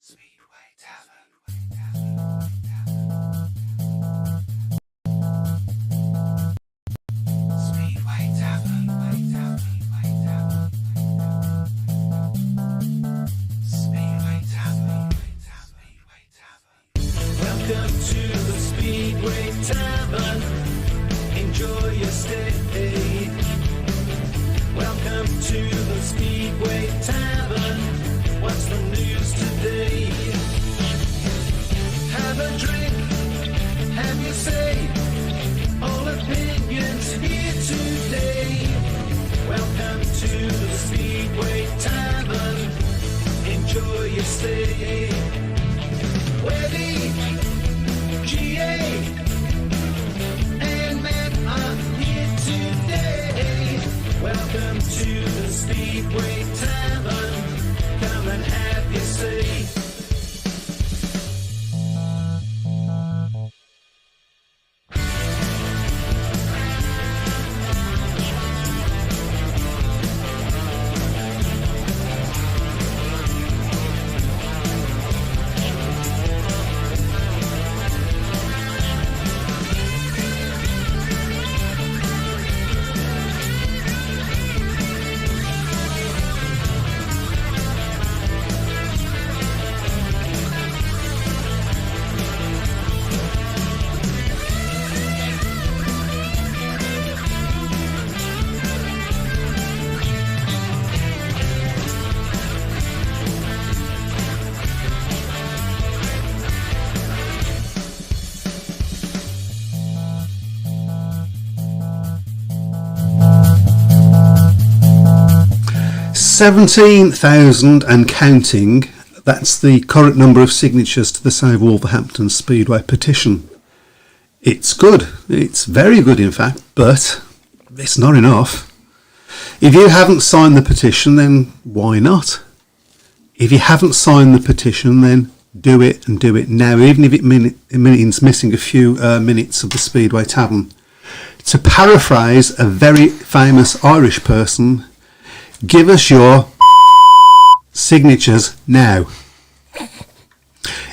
Speedway Tavern. Speedway Tavern. Speedway Tavern. Welcome to the Speedway Tavern. Enjoy your stay. Welcome to the Speedway Tavern. What's the news today? Have a drink, have your say. All opinions here today. Welcome to the Speedway Tavern. Enjoy your stay. Webby, GA, and Matt are here today. Welcome to the Speedway Tavern. Come and have your say. 17,000 and counting. That's the current number of signatures to the Save Wolverhampton Speedway petition. It's good. It's very good, in fact, but it's not enough. If you haven't signed the petition, then why not? If you haven't signed the petition, then do it, and do it now, even if it means missing a few minutes of the Speedway Tavern. To paraphrase a very famous Irish person, give us your signatures now.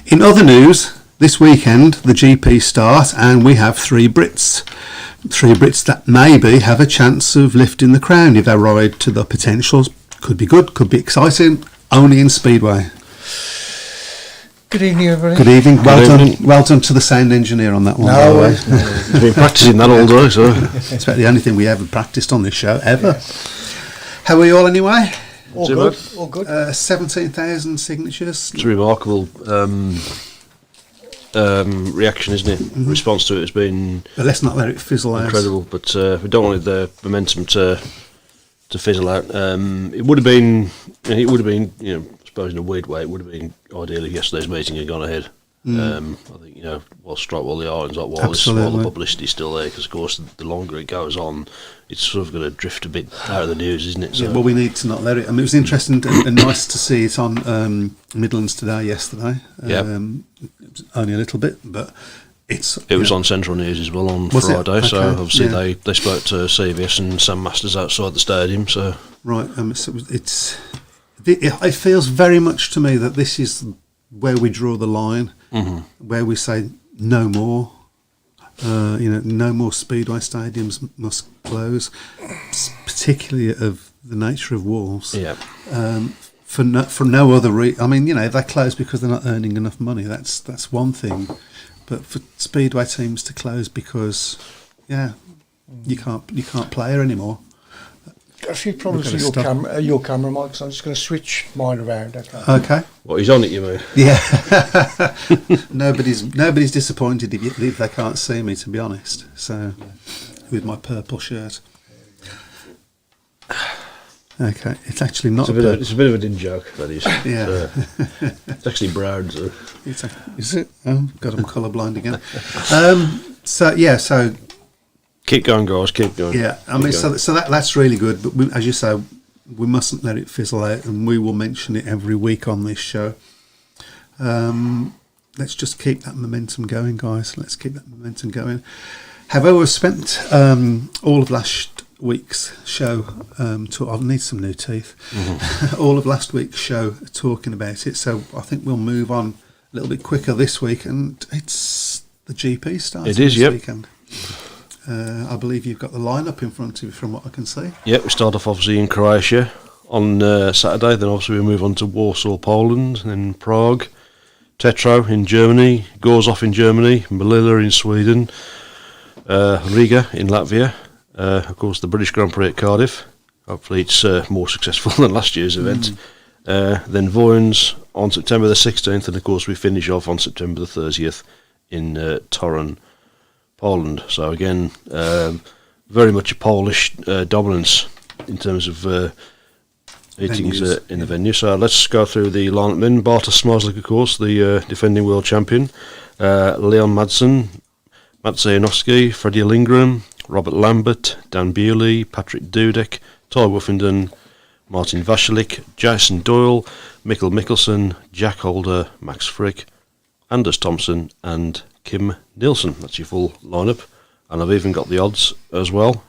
In other news, this weekend the GP start, and we have three Brits that maybe have a chance of lifting the crown if they ride to their potentials. Could be good, could be exciting, only in Speedway. Good evening, everybody. Good evening. Well done to the sound engineer on that one. No, by the way. We've been practising that all day, so It's about the only thing we ever practiced on this show, ever. Yes. How are you all anyway? All good. All good. 17,000 signatures. it's a remarkable reaction, isn't it? Mm-hmm. Response to it has been But let's not let it fizzle out. incredible, but we don't want the momentum to fizzle out. It would have been, I suppose in a weird way, it would have been ideal if yesterday's meeting had gone ahead. I think, while strike while the iron's hot, while the publicity's still there, because of course the longer it goes on, it's sort of going to drift a bit out of the news, isn't it? So. Yeah, well, we need to not let it. I mean, it was interesting and nice to see it on Midlands Today yesterday. Only a little bit, but it was on Central News as well on Friday. Okay. So obviously they spoke to CVS and Sam Masters outside the stadium. So right, so it feels very much to me that this is where we draw the line, where we say no more. No more Speedway stadiums must close, particularly of the nature of Wolves. Yeah. For no other reason. I mean, if they close because they're not earning enough money, that's one thing. But for Speedway teams to close because, you can't play her anymore. Got a few problems with your camera, Mike, so I'm just going to switch mine around. Okay. What, he's on it, you mean? Yeah. Nobody's disappointed if they can't see me, to be honest. So, with my purple shirt. Okay, it's actually not. It's a bit of a din joke, that is. Yeah. It's actually brown. So. Is it? Oh, God, I'm colourblind again. So. Keep going, guys. Keep going. Yeah, I mean, so that's really good. But as you say, we mustn't let it fizzle out, and we will mention it every week on this show. Let's just keep that momentum going, guys. Let's keep that momentum going. However, we've spent all of last week's show. I need some new teeth. All of last week's show talking about it. So I think we'll move on a little bit quicker this week, and it's the GP starting It is, this yep. weekend. I believe you've got the lineup in front of you, from what I can see. Yeah, we start off obviously in Croatia on Saturday. Then obviously we move on to Warsaw, Poland, then Prague, Tetro in Germany, Gorzów in Germany, Melilla in Sweden, Riga in Latvia. Of course, the British Grand Prix at Cardiff. Hopefully it's more successful than last year's event. Then Voyens on September the 16th, and of course we finish off on September the 30th in Torun, Poland. So again, very much a Polish dominance in terms of meetings in the venue. So let's go through the lineup then. Bartosz Zmarzlik, of course, the defending world champion. Leon Madsen, Maciej Janowski, Freddie Lindgren, Robert Lambert, Dan Bewley, Patrick Dudek, Ty Wuffenden, Martin Vashalik, Jason Doyle, Mikkel Mikkelsen, Jack Holder, Max Frick, Anders Thompson and Kim Nielsen. That's your full lineup, and I've even got the odds as well.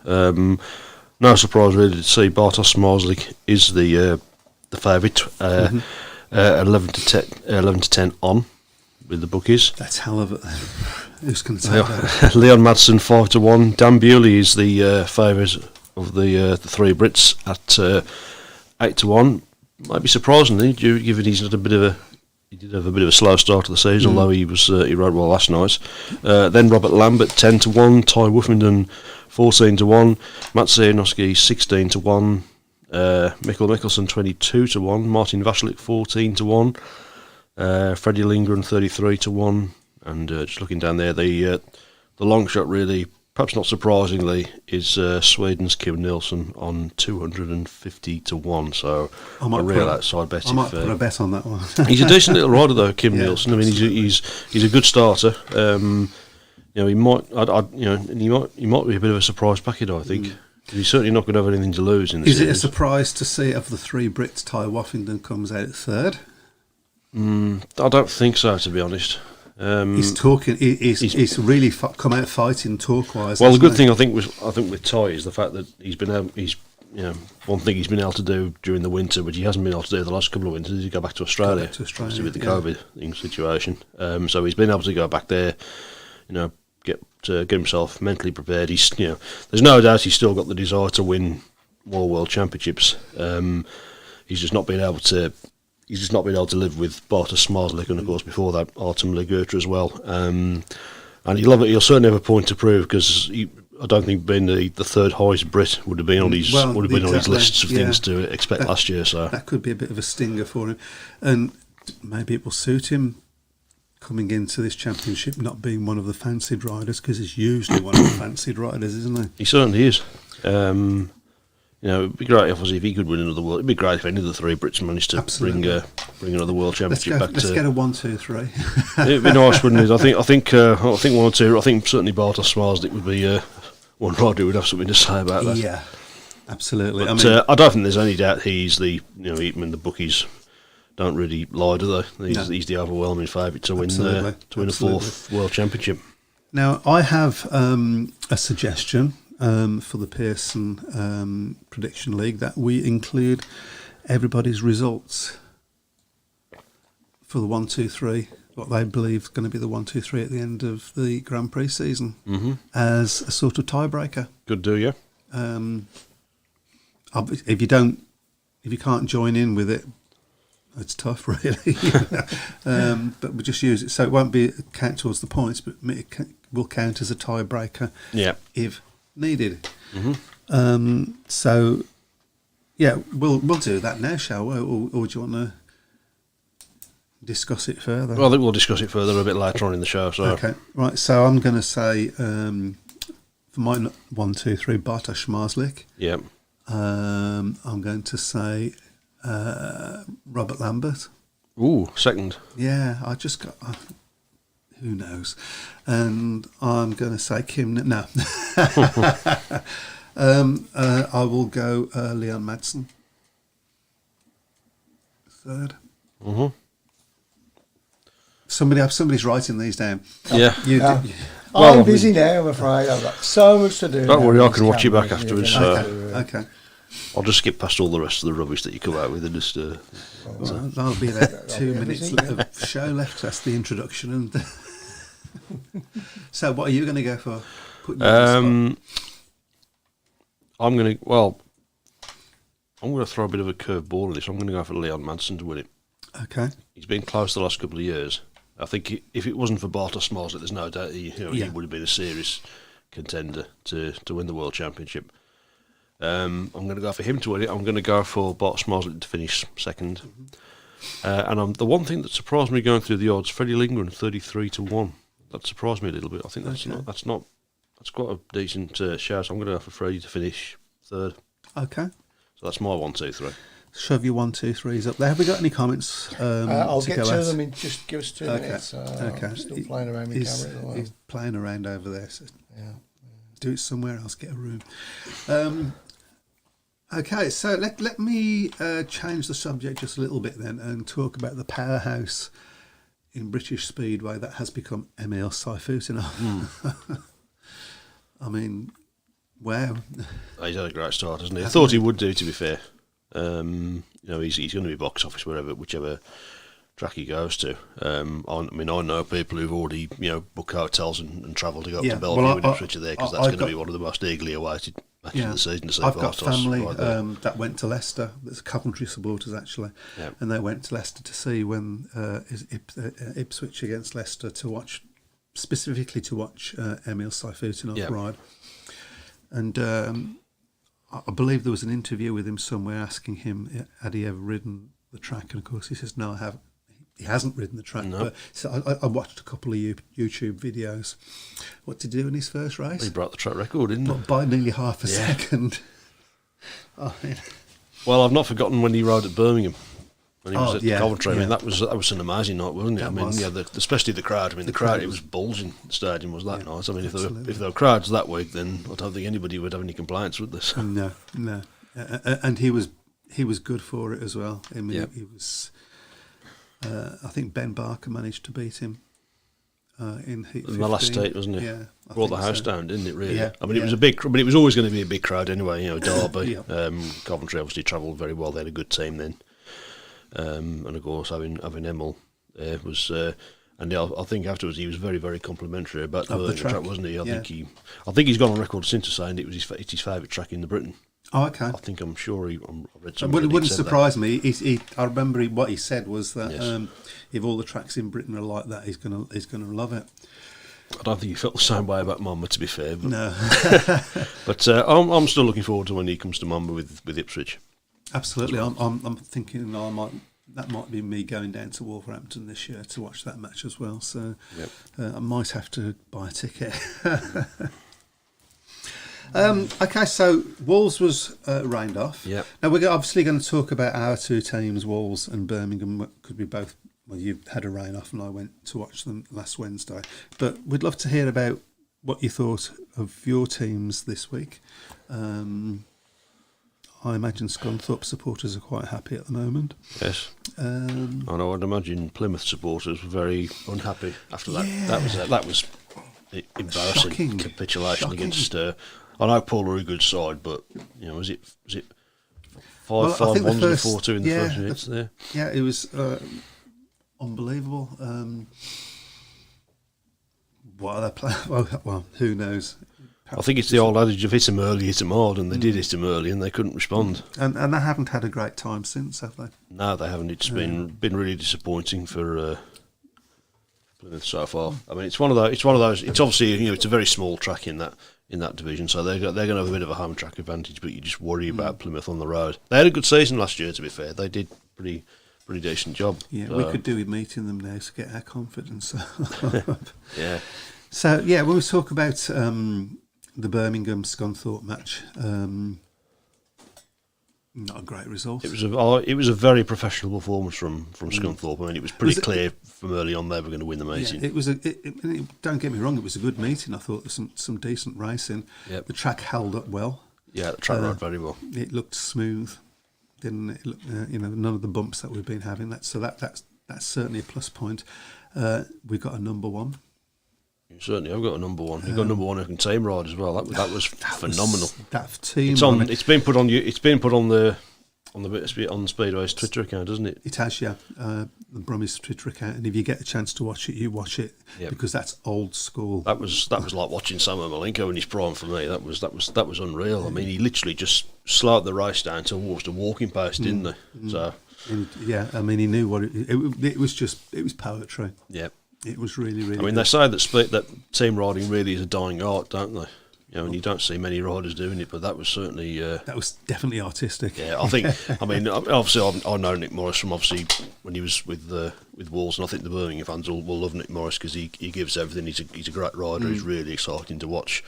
No surprise really to see Bartosz Zmarzlik is the favourite, 11 to 10 on with the bookies. That's hell of it. Who's going to take that? Leon Madsen 5 to 1. Dan Bewley is the favourite of the three Brits at 8 to 1. Might be surprisingly, given he's had he did have a bit of a slow start to the season, although he rode well last night. Then Robert Lambert 10 to 1, Ty Wuffenden 14 to 1, Maciej Janowski 16 to 1, Mikkel Mikkelsen 22 to 1, Martin Vashalik 14 to 1, Freddie Lindgren 33 to 1, and just looking down there, the long shot really, perhaps not surprisingly, is Sweden's Kim Nielsen on 250 to 1. So a real outside bet. I might put a bet on that one. He's a decent little rider though, Kim Nielsen. I mean, he's a good starter. He might, he might be a bit of a surprise packet. I think he's certainly not going to have anything to lose in the series. Is it a surprise to see of the three Brits, Ty Wuffenden comes out third? I don't think so, to be honest. He's talking. He's really come out fighting talk-wise. Well, the good thing I think with Ty is the fact that one thing he's been able to do during the winter, which he hasn't been able to do the last couple of winters, is go back to Australia. Obviously with the COVID situation. So he's been able to go back there, get himself mentally prepared. There's no doubt he's still got the desire to win more world championships. He's just not been able to. He's just not been able to live with Bartosz Zmarzlik, and of course before that Artem Ligurta as well. And he'll certainly have a point to prove, because I don't think being the third highest Brit would have been on his on his lists of things to expect last year. So that could be a bit of a stinger for him, and maybe it will suit him coming into this championship not being one of the fancied riders, because he's usually one of the fancied riders, isn't he? He certainly is. It'd be great if he could win another world. It'd be great if any of the three Brits managed to bring another world championship back. Let's get a 1, 2, 3. It'd be nice, wouldn't it? I think 1 or 2. I think certainly Bartosz Zmarzlik would be one rider who would have something to say about that. Yeah, absolutely. But, I don't think there's any doubt he's the the bookies don't really lie, do they? He's the overwhelming favourite to win a fourth world championship. Now I have a suggestion. For the Pearson Prediction League, that we include everybody's results for the 1, 2, 3, what they believe is going to be the 1, 2, 3 at the end of the Grand Prix season, as a sort of tiebreaker. Could do, yeah. If you can't join in with it, it's tough, really. But we just use it, so it won't be count towards the points, but it will count as a tiebreaker. Yeah. If needed. So we'll do that now, shall we, or do you want to discuss it further? Well, I think we'll discuss it further a bit later on in the show. So okay, right, so I'm going to say for my 1, 2, 3 Bartosz Zmarzlik. Yeah. I'm going to say Robert Lambert. Ooh, second. Yeah, I just got who knows? And I'm going to say Kim. No. I will go Leon Madsen. Third. Somebody's writing these down. Yeah. I'm busy now, I'm afraid. I've got so much to do. Don't now worry, with I this can watch you back camera, afterwards, you know, Okay. I'll just skip past all the rest of the rubbish that you come out with and just. Well, that'll be about 2 be minutes everything, of show left. That's the introduction. And so, what are you going to go for? Putting you on the spot. I'm going to throw a bit of a curveball at this. I'm going to go for Leon Madsen to win it. Okay. He's been close the last couple of years. I think if it wasn't for Bartos Mosley, there's no doubt he would have been a serious contender to win the World Championship. I'm going to go for him to win it. I'm going to go for Bartos Mosley to finish second. And the one thing that surprised me going through the odds, Freddie Lindgren 33-1. That surprised me a little bit. I think that's quite a decent shout. I'm going to go for Freddie to finish third. Okay. So that's my 1, 2, 3. Shove your 1, 2, 3s up there. Have we got any comments? I'll get to at? them in just give us 2 minutes. Okay. I'm still playing around with He's, camera as well. he's playing around over there. So Yeah. do it somewhere else. Get a room. Okay, so let me change the subject just a little bit then and talk about the powerhouse in British Speedway that has become Emil Sayfutdinov. I mean, wow. He's had a great start, hasn't he? I thought he would do, to be fair. He's going to be box office whichever track he goes to. I know people who've already booked hotels and travelled to go up to Bellevue and Ipswich there because that's going to be one of the most eagerly awaited matches of the season. To see I've got Bartos family right that went to Leicester. There's Coventry supporters actually, and they went to Leicester to see when Ipswich against Leicester specifically to watch Emil Sayfutdinov ride. And I believe there was an interview with him somewhere asking him had he ever ridden the track, and of course he says no, I haven't. He hasn't ridden the track, but so I watched a couple of YouTube videos. What did he do in his first race? He broke the track record, didn't he? But by nearly half a second. Well, I've not forgotten when he rode at Birmingham. When he was at Coventry. Yeah. I mean, that was an amazing night, wasn't it? Especially the crowd. I mean, the crowd, it was bulging. The stadium was that nice. I mean, if there were crowds that week, then I don't think anybody would have any complaints with this. No. And he was good for it as well. I mean, he was. I think Ben Barker managed to beat him in Heat 15. The last state, wasn't it? Yeah, brought the house down, didn't it? Really? Yeah, I mean, it was a big, but it was always going to be a big crowd anyway. Derby, Coventry obviously travelled very well. They had a good team then, and of course having Emil was. And I think afterwards he was very, very complimentary about the track, wasn't he? I think he's gone on record since saying it's his favourite track in Britain. Oh, okay. I think I read something. Well, it wouldn't surprise me. I remember what he said was that if all the tracks in Britain are like that, he's gonna love it. I don't think he felt the same way about Monmouth, to be fair. But, no. But I'm still looking forward to when he comes to Monmouth with Ipswich. Absolutely. I'm thinking that might be me going down to Wolverhampton this year to watch that match as well. So I might have to buy a ticket. Okay, so Wolves was rained off. Yep. Now we're obviously going to talk about our two teams, Wolves and Birmingham, because we both. Well, you had a rain off, and I went to watch them last Wednesday. But we'd love to hear about what you thought of your teams this week. I imagine Scunthorpe supporters are quite happy at the moment. Yes. I know. I'd imagine Plymouth supporters were very unhappy after that. Yeah. That was embarrassing capitulation against. I know Paul are a good side, but was it 5-1 to 4-2 in the first minutes there? Yeah, it was unbelievable. What are they playing? Well, who knows? I think it's the old adage of hit them early, hit them hard, and they did hit them early, and they couldn't respond. And they haven't had a great time since, have they? No, they haven't. It's been really disappointing for Plymouth so far. I mean, it's one of those. It's obviously it's a very small track in that division, so they're going to have a bit of a home track advantage. But you just worry about Plymouth on the road. They had a good season last year, to be fair. They did pretty decent job. Yeah, we could do with meeting them now to get our confidence up. Yeah. So when we talk about the Birmingham Scunthorpe match, not a great result. It was a very professional performance from Scunthorpe. I mean, it was pretty clear from early on they were going to win the meeting. Yeah, don't get me wrong, it was a good meeting. I thought there was some decent racing. Yep. The track held up well. Yeah, the track rode very well. It looked smooth. Didn't it? None of the bumps that we've been having. That's certainly a plus point. We've got a number one. Certainly, I've got a number one. You've got a number one who can team ride as well. That was phenomenal. That team. It's been put on you. It's been put on the Speedway's Twitter account, doesn't it? It has, yeah. The Brummie's Twitter account, and if you get a chance to watch it, you watch it because that's old school. That was like watching Samuel Malenko in his prime for me. That was unreal. I mean, he literally just slowed the race down towards the walking pace, didn't he? So yeah, I mean, he knew what it was. It was poetry. Yeah, it was really, really. I mean, good. they say that team riding really is a dying art, don't they? You know, and you don't see many riders doing it, but that was certainly... that was definitely artistic. Yeah, I think... I mean, obviously, I know Nick Morris from, obviously, when he was with Wolves, and I think the Birmingham fans will love Nick Morris because he gives everything. He's a great rider. He's really exciting to watch,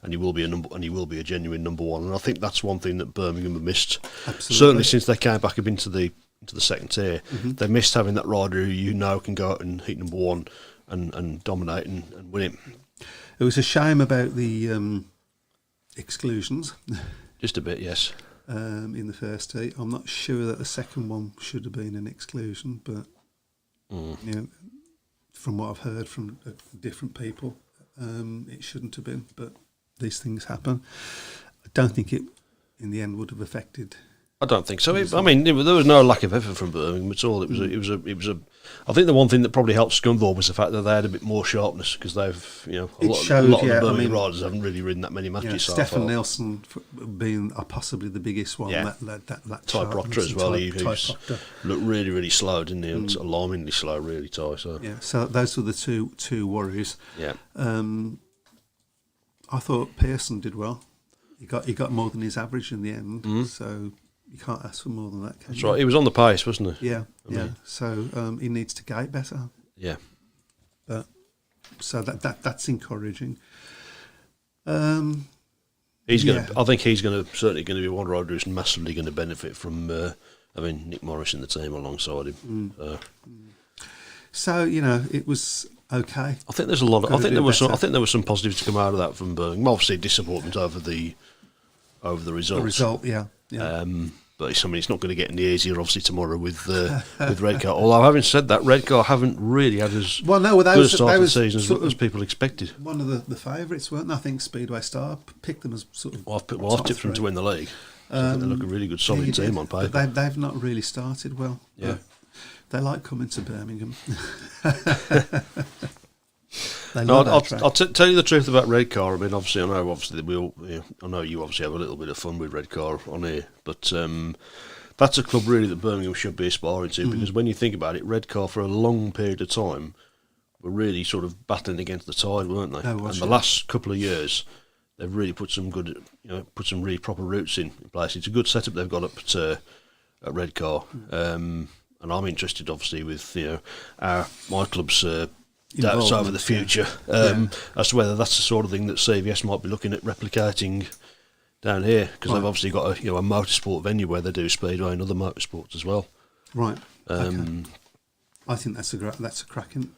and he will be a genuine number one. And I think that's one thing that Birmingham have missed. Absolutely. Certainly since they came back up into the second tier, they missed having that rider who can go out and hit number one and dominate and win it. It was a shame about the exclusions. Just a bit, yes. In the first heat, I'm not sure that the second one should have been an exclusion, but you know, from what I've heard from different people, it shouldn't have been. But these things happen. I don't think it, in the end, would have affected. I don't think so. I mean, there was no lack of effort from Birmingham at all. It was a. I think the one thing that probably helped Scunthorpe was the fact that they had a bit more sharpness because they've, a lot of the Birmingham riders haven't really ridden that many matches. So Stefan Nielsen being possibly the biggest one. Yeah. That Ty Proctor as well. He looked really, really slow, didn't he? Alarmingly slow, really, Ty. So yeah. So those were the two worries. Yeah. I thought Pearson did well. He got more than his average in the end. So. You can't ask for more than that, can you? That's right. He was on the pace, wasn't he? Yeah, So he needs to gate better. Yeah. But so that's encouraging. I think he's certainly going to be one rider who's massively going to benefit from having Nick Morris in the team alongside him. So it was okay. I think there's a lot. I think there was some positives to come out of that from Birmingham. Obviously, disappointment over the result. The result, yeah. But it's not going to get any easier, obviously, tomorrow with Redcar. Although, having said that, Redcar haven't really had as good a start to the season as people expected. One of the favourites, weren't they? I think Speedway Star picked them as sort of. I've tipped them to win the league. So I think they look a really good, solid team on paper. But they've not really started well. Yeah, they like coming to Birmingham. I'll tell you the truth about Redcar. I mean, obviously, I know you obviously have a little bit of fun with Redcar on here, but that's a club really that Birmingham should be aspiring to because when you think about it, Redcar for a long period of time were really sort of battling against the tide, weren't they? And the last couple of years, they've really put some good, put some really proper routes in place. It's a good setup they've got up at Redcar, and I'm interested, obviously, with my club's. Doubts over the future as to whether that's the sort of thing that CVS might be looking at replicating down here because they've obviously got a motorsport venue where they do speedway and other motorsports as well. Right. Okay. I think that's a cracking.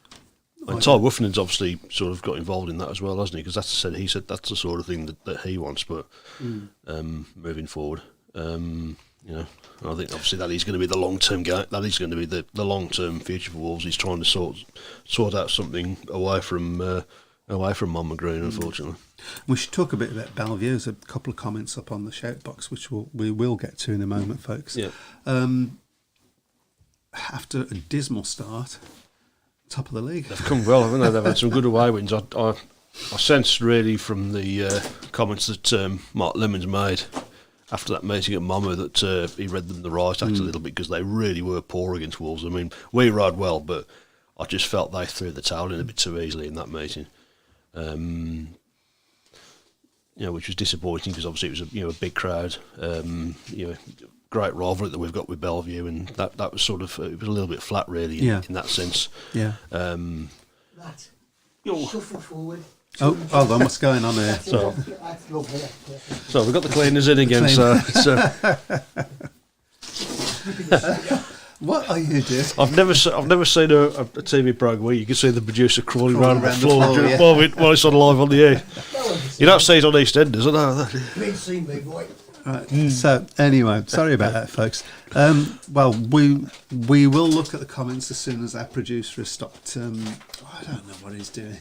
And Ty Wuffenen's obviously sort of got involved in that as well, hasn't he? Because he said that's the sort of thing that he wants. But moving forward, I think obviously that is going to be the long term game. That is going to be the long term future for Wolves. He's trying to sort out something away from Monmagroon, unfortunately. We should talk a bit about Bellevue. There's a couple of comments up on the shout box, which we will get to in a moment, folks. Yeah. After a dismal start, top of the league. They've come well, haven't they? They've had some good away wins. I sensed really from the comments that Mark Lemons made after that meeting at Monmouth that he read them the right act a little bit because they really were poor against Wolves. I mean, we rode well, but I just felt they threw the towel in a bit too easily in that meeting. Which was disappointing because obviously it was a big crowd. Great rivalry that we've got with Bellevue, and that was sort of it was a little bit flat really in that sense. Yeah. Matt, shuffle forward. Oh, hold on, what's going on here? So we've got the cleaners in again. So what are you doing? I've never seen a TV program where you can see the producer crawling around the floor while it's on live on the air. You don't see it on EastEnders, I know. You ain't seen me, boy. Right. So anyway, sorry about that, folks. Well, we will look at the comments as soon as our producer has stopped. I don't know what he's doing.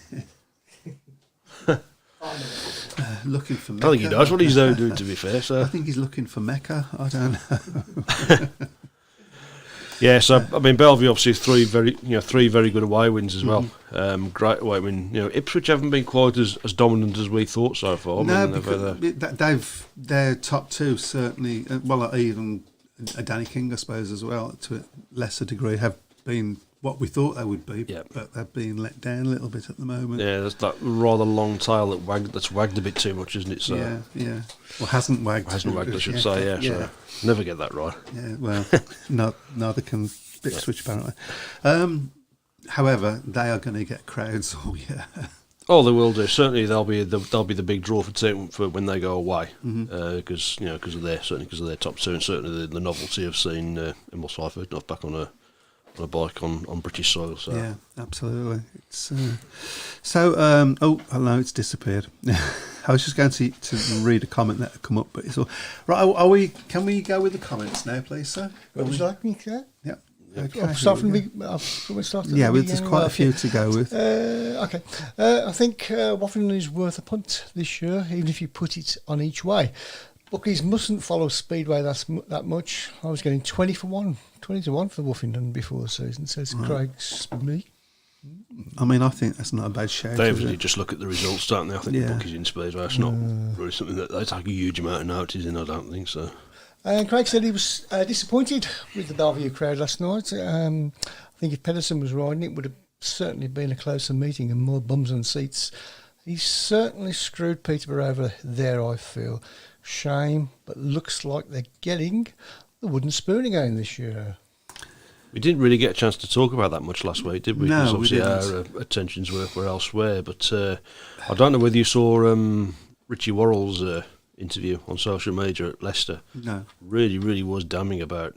Looking for I Mecca. think he knows what he's doing, to be fair. I So think he's looking for Mecca. I don't know. yeah, so I mean, Bellevue obviously three very good away wins as well. Great away win. Ipswich haven't been quite as dominant as we thought so far. No, they've because their top two certainly, even Danny King, I suppose, as well, to a lesser degree, have been what we thought they would be, Yep. but they've been let down a little bit at the moment. yeah, there's that rather long tail that's wagged a bit too much, isn't it? So Yeah. Well, hasn't wagged. I should say. Yeah, so never get that right. Yeah, well, neither can Ipswich apparently. However, they are going to get crowds all year. Oh, they will do. Certainly, they'll be the big draw for when they go away, because of their top two, and certainly the novelty of seeing Emil Seifert back on a bike on British soil. So Yeah, absolutely. It's oh, hello, it's disappeared. I was just going to read a comment that had come up, but it's all right. Can we go with the comments now, please, sir? What would you like me to? Yeah. Okay. Start from Yeah, there's quite a few to go with. Okay. I think Waffling is worth a punt this year, even if you put it on each way. Bookies mustn't follow Speedway that much. I was getting 20 to 1 for Woofington before the season, says Craig's me. I mean, I think that's not a bad shout. they is really it? just look at the results, don't they? I think the bookies in Speedway. It's not really something that they take a huge amount of notice in. I don't think so. And Craig said he was disappointed with the Bellevue crowd last night. I think if Pedersen was riding, it would have certainly been a closer meeting and more bums on seats. He's certainly screwed Peterborough over there, I feel. Shame, but looks like they're getting the wooden spoon again this year. We didn't really get a chance to talk about that much last week, did we? No, Because obviously we our attentions were elsewhere. But I don't know whether you saw Richie Worrell's interview on social media at Leicester. No. Really, really was damning about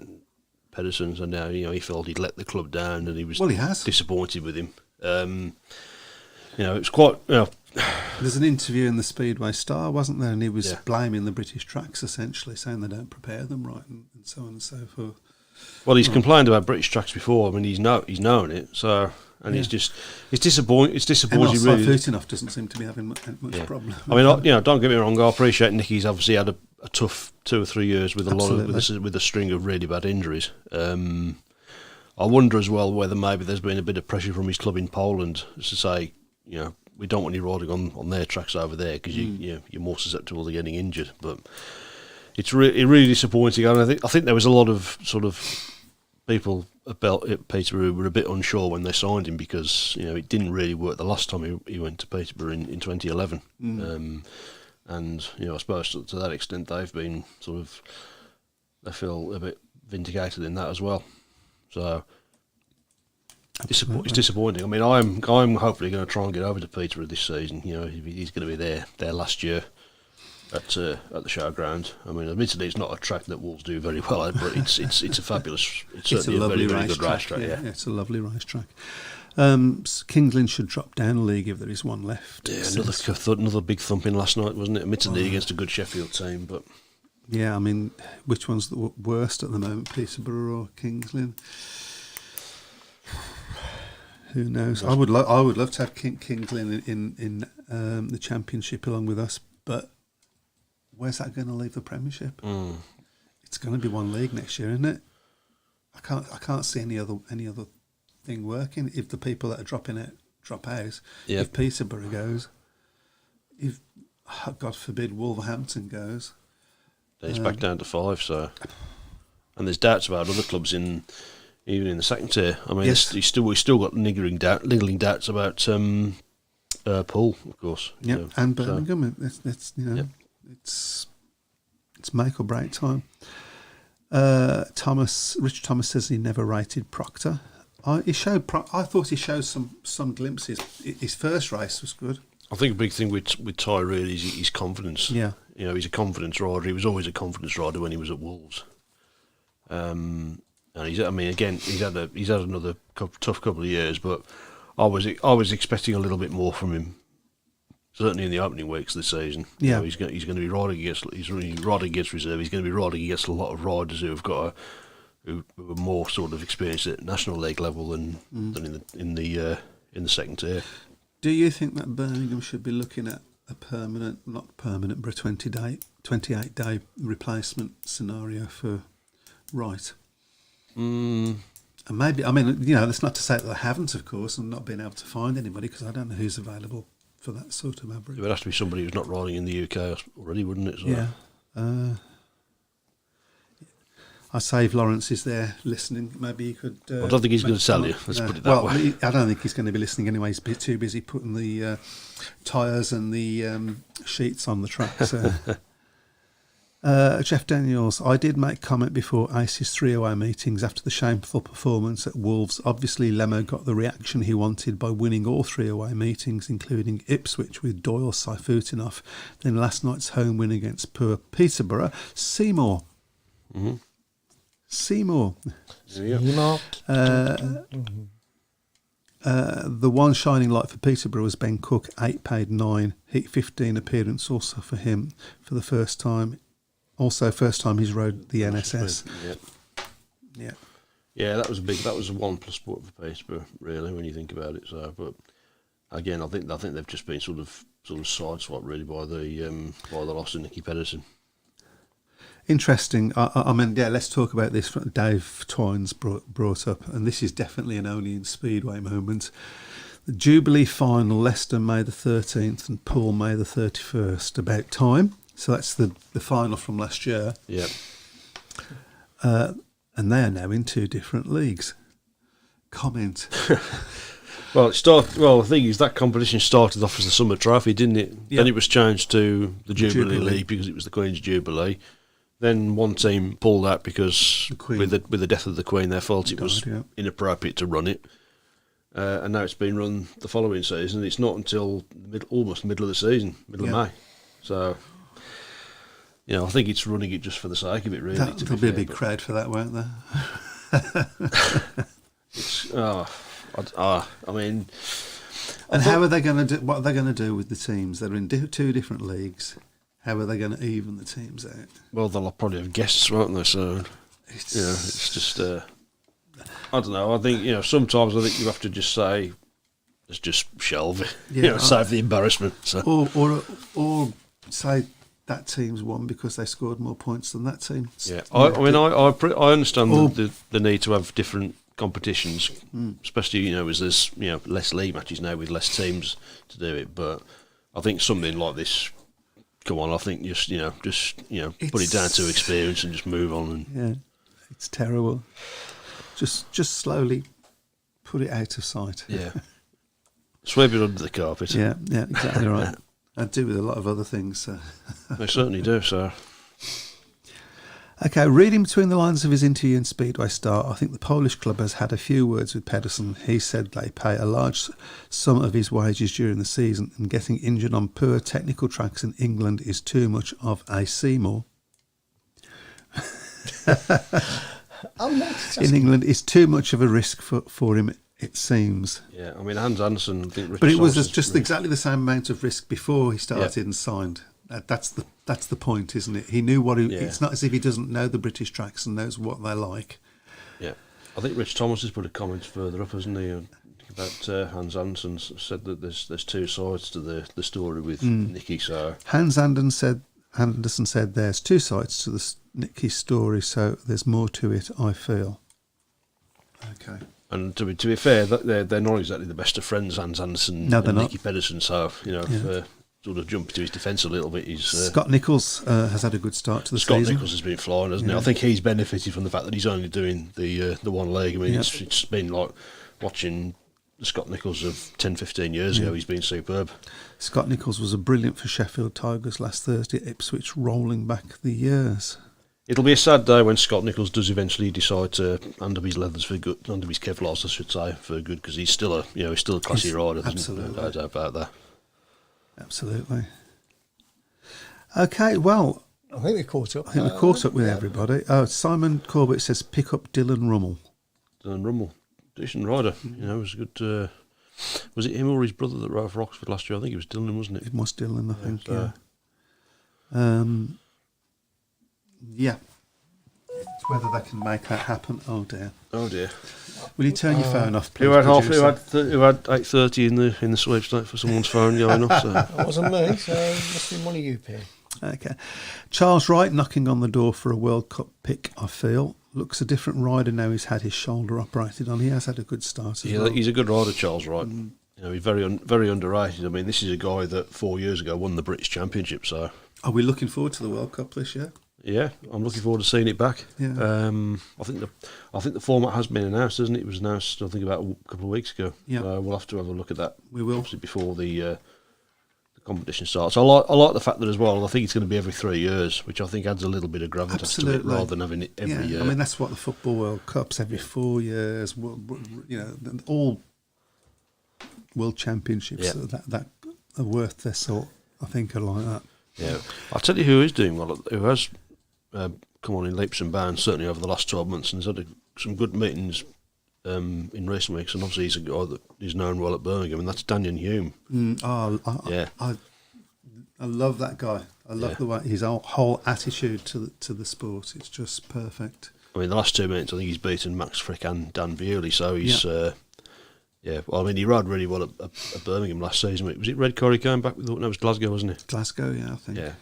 Pedersen, and now he felt he'd let the club down, and he was Well, he has. disappointed with him. It's quite. There's an interview in the Speedway Star, wasn't there? And he was Yeah. blaming the British tracks, essentially, saying they don't prepare them right and so on and so forth. Well, he's complained about British tracks before. I mean, he's known it. So, and it's disappointing. It's disappointing. And Really. Flutinov doesn't seem to be having much Yeah. problem. I mean, don't get me wrong. I appreciate Nicky's obviously had a tough 2 or 3 years with with a string of really bad injuries. I wonder as well whether maybe there's been a bit of pressure from his club in Poland to say, we don't want you riding on their tracks over there because you're more susceptible to getting injured. But it's really disappointing. And I think there was a lot of sort of people at Peterborough who were a bit unsure when they signed him because it didn't really work the last time he went to Peterborough in 2011. And I suppose to that extent they've been they feel a bit vindicated in that as well. So it's disappointing. I mean, I'm hopefully going to try and get over to Peterborough this season. He's going to be there last year at the showground. I mean, admittedly, it's not a track that Wolves do very well at, but it's a fabulous. It's certainly a very, very good racetrack. Yeah, it's a lovely racetrack. Kings Lynn should drop down a league if there is one left. Yeah, another big thumping last night, wasn't it? Admittedly, against a good Sheffield team, but yeah, I mean, which one's the worst at the moment, Peterborough or Kings Lynn? Who knows? I would love to have Kings Lynn in the Championship along with us, but where's that going to leave the Premiership? It's going to be one league next year, isn't it? I can't see any other thing working if the people that are dropping out drop out. Yep. If Peterborough goes, if God forbid Wolverhampton goes, then it's back down to 5. So, and there's doubts about other clubs even in the second tier. I mean, yes. we still got niggling doubts about Poole, of course. Yeah, and Birmingham. Yep. It's make or break time. Richard Thomas says he never rated Proctor. I thought he showed some glimpses. His first race was good. I think a big thing with Ty really is his confidence. Yeah, he's a confidence rider. He was always a confidence rider when he was at Wolves. And he's had another tough couple of years, but I was expecting a little bit more from him. Certainly in the opening weeks of the season. Yeah, he's going to be riding against reserve. He's going to be riding against a lot of riders who are more sort of experienced at National League level than in the second tier. Do you think that Birmingham should be looking at a not permanent, but a 28-day replacement scenario for Wright? And maybe, I mean, that's not to say that they haven't, of course, and not being able to find anybody, because I don't know who's available for that sort of average. It would have to be somebody who's not riding in the UK already, wouldn't it? So. Yeah. I say if Lawrence is there listening, maybe he could... I don't think he's going to tell you, let's put it that way. I don't think he's going to be listening anyway. He's too busy putting the tyres and the sheets on the track. So. Jeff Daniels, I did make comment before Ace's 3 away meetings after the shameful performance at Wolves. Obviously, Lemo got the reaction he wanted by winning all 3 away meetings, including Ipswich with Doyle Saifutinov, then last night's home win against poor Peterborough. Seymour. Mm-hmm. Seymour. Seymour. The one shining light for Peterborough was Ben Cook, 8 paid 9, hit 15 appearance also for him for the first time. Also, first time he's rode the NSS. Yeah, that was a 1+ sport for Peterborough, really, when you think about it. So, but again, I think they've just been sort of sideswiped really by the loss of Nicky Pedersen. Interesting. I mean, let's talk about this. Dave Twines brought up, and this is definitely an only in Speedway moment. The Jubilee final, Leicester May the 13th and Poole May the 31st. About time. So that's the final from last year. Yeah. And they are now in 2 different leagues. Comment. Well, the thing is, that competition started off as the Summer Trophy, didn't it? Yeah. Then it was changed to the Jubilee League because it was the Queen's Jubilee. Then one team pulled out because with the death of the Queen, they felt it was inappropriate to run it. And now it's been run the following season. It's not until almost the middle of the season, middle of May. So, I think it's running it just for the sake of it, really. There'll be a big crowd for that, won't there? I mean... And how are they going to do? What are they going to do with the teams that are in 2 different leagues? How are they going to even the teams out? Well, they'll probably have guests, won't they? So, it's just... I don't know. I think, sometimes I think you have to just say, let's just shelve it. Save the embarrassment. So. Or say that team's won because they scored more points than that team. Yeah, I understand the need to have different competitions, especially as there's less league matches now with less teams to do it. But I think something like this, come on, I think just put it down to experience and just move on. And it's terrible. Just slowly put it out of sight. Yeah, sweep it under the carpet. Yeah, exactly right. I do with a lot of other things. So. They certainly do, so. Okay, reading between the lines of his interview in Speedway Star, I think the Polish club has had a few words with Pedersen. He said they pay a large sum of his wages during the season, and getting injured on poor technical tracks in England is too much of a Seymour. In England, is too much of a risk for him, it seems. Yeah, I mean, Hans Andersen, I think... But it was just exactly the same amount of risk before he started and signed. That's the point, isn't it? He knew what it's not as if he doesn't know the British tracks and knows what they're like. Yeah. I think Rich Thomas has put a comment further up, hasn't he, about Hans Andersen, said that there's 2 sides to the story with Nicky, so... Hans Andersen said there's 2 sides to the Nicky story, so there's more to it, I feel. Okay. And to be fair, they're not exactly the best of friends, Hans Andersen and Nicky Pedersen, so, sort of jump to his defence a little bit. Scott Nichols has had a good start to the season. Scott Nichols has been flying, hasn't he? I think he's benefited from the fact that he's only doing the one leg. I mean, it's been like watching the Scott Nichols of 10, 15 years ago. He's been superb. Scott Nichols was brilliant for Sheffield Tigers last Thursday at Ipswich, rolling back the years. It'll be a sad day when Scott Nichols does eventually decide to undo his leathers for good, undo his Kevlars, I should say, for good, because he's still a classy rider. Absolutely, no doubt about that. Absolutely. Okay, well, I think we caught up. I think we caught up with everybody. Simon Corbett says pick up Dylan Rummel. Dylan Rummel, decent rider. Was a good. Was it him or his brother that rode for Oxford last year? I think it was Dylan, wasn't it? It was Dylan, I think. So. Yeah. whether they can make that happen. Oh dear. Oh dear. Will you turn your phone off, please? Who had producer? who had 8:30 in the sweepstake for someone's phone going off? So. That wasn't me, so it must have been one of you, Pierre. Okay. Charles Wright knocking on the door for a World Cup pick, I feel. Looks a different rider now he's had his shoulder operated on. He has had a good start as well. He's a good rider, Charles Wright. You know, he's very underrated. I mean, this is a guy that 4 years ago won the British Championship. So, are we looking forward to the World Cup this year? Yeah, I'm looking forward to seeing it back. Yeah. I think the format has been announced, hasn't it? It was announced, I think, about a couple of weeks ago. Yeah. We'll have to have a look at that. We will, obviously, before the competition starts. I like the fact that as well. I think it's going to be every 3 years, which I think adds a little bit of gravitas to it, rather than having it every year. I mean, that's what the Football World Cup's every 4 years. You know, all World Championships that are worth their salt. I think are like that. Yeah, I'll tell you who is doing well. Who has come on in leaps and bounds, certainly over the last 12 months, and has had some good meetings in recent weeks. And obviously, he's a guy that is known well at Birmingham, and that's Daniel Hume. I love that guy. I love the way his whole attitude to the sport. It's just perfect. I mean, the last 2 minutes, I think he's beaten Max Frick and Dan Bewley, so he's. Well, I mean, he rode really well at Birmingham last season. Was it Redcar he came back with? No, it was Glasgow, wasn't it? Glasgow, yeah, I think. Yeah.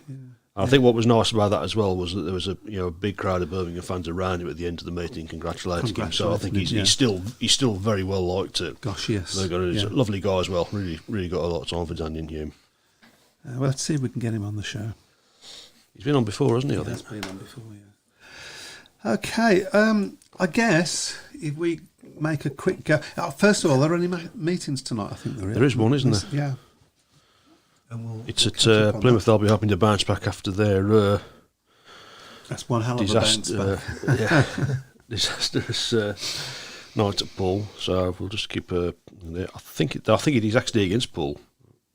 I think what was nice about that as well was that there was a big crowd of Birmingham fans around him at the end of the meeting congratulating him. So I think he's still very well liked. Gosh, yes. He's a lovely guy as well. Really got a lot of time for Daniel Hume. Well, let's see if we can get him on the show. He's been on before, hasn't he? I think. He's been on before, yeah. Okay, I guess if we make a quick go. First of all, are there any meetings tonight? I think there is. There is one, isn't there? Yeah. It's at Plymouth. They'll be hoping to bounce back after their that's one hell of a bounce back. Disastrous night at Poole. So we'll just keep. I think it is actually against Poole.